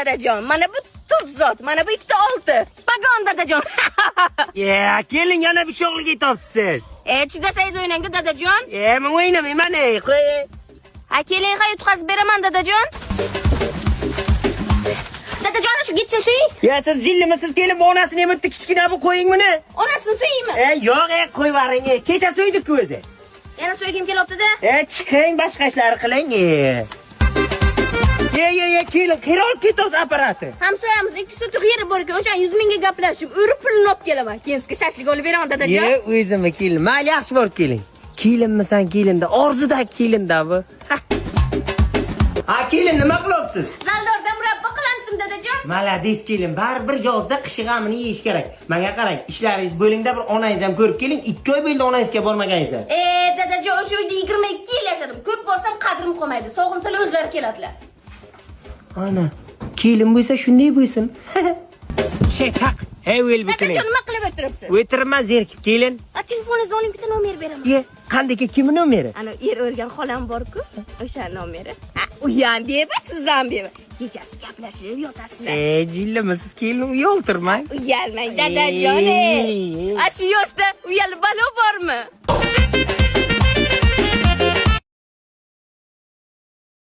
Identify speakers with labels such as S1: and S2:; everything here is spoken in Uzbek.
S1: dadajon. Mana bu tuz zot, mana bu ikkita olti. Bagon dadajon.
S2: Keling yana bir sho'g'lik aytibsiz.
S1: Chidasangiz o'ynang dadajon.
S2: Men o'ynamayman, qo'y.
S1: Ha, keling, ha, yutqazib beraman dadajon. Dadajon, shu gitchin suy.
S2: Siz jillimisiz kelib onasini ham o'tdi kichkina bu qo'ying buni.
S1: Onasini suyaymi?
S2: Yo'q, qo'y varing. Kecha so'ydik-ku o'zi.
S1: Yana so'ygim kelyapti-da.
S2: Chiqing, boshqa ishlar qiling. Keling, qirol ketamiz apparati.
S1: Ham so'yamiz, ikki so'tiq yeri bor ekan, o'sha 100 mingga gaplashib, urib pulni olib kelaman. Keyin sizga shashlik olib beraman dadajon.
S2: O'zimmi kelin. Mayli, yaxshi bo'lib keling. Kelinmisan, kelinda, orzuda kelinda bu. Ha, kelin, nima qilyapsiz?
S1: Zaldorda murabbo qilandim dadajon.
S2: Malades kelin, baribir yozda qishi g'amini yeyish kerak. Menga qarang, ishlaringiz bo'lingda bir onangiz ham ko'rib keling. 2 oy bo'ldi onangizga bormagansiz.
S1: Dadajon, o'sha uyda 22 yil yashadim. Ko'p bo'lsam qadrim qolmaydi. Sog'insalar o'zlari keladilar.
S2: Ana, kelin bo'lsa shunday bo'lsin. Taq. O'l bu
S1: dadajon, nima qilib o'tiribsiz?
S2: O'tirman, zerikib kelin.
S1: Telefoningizni oling, bitta nomer beraman.
S2: Qanday kim nomeri?
S1: Ana o'lgan xolam bor-ku, o'sha nomeri. U ham beva, siz ham beva. Kechasi gaplashib yotasizlar.
S2: Jillimisiz kelin, uyaltirmang.
S1: Uyalmang dadajon. Shu yoshda uyalib balo bormi?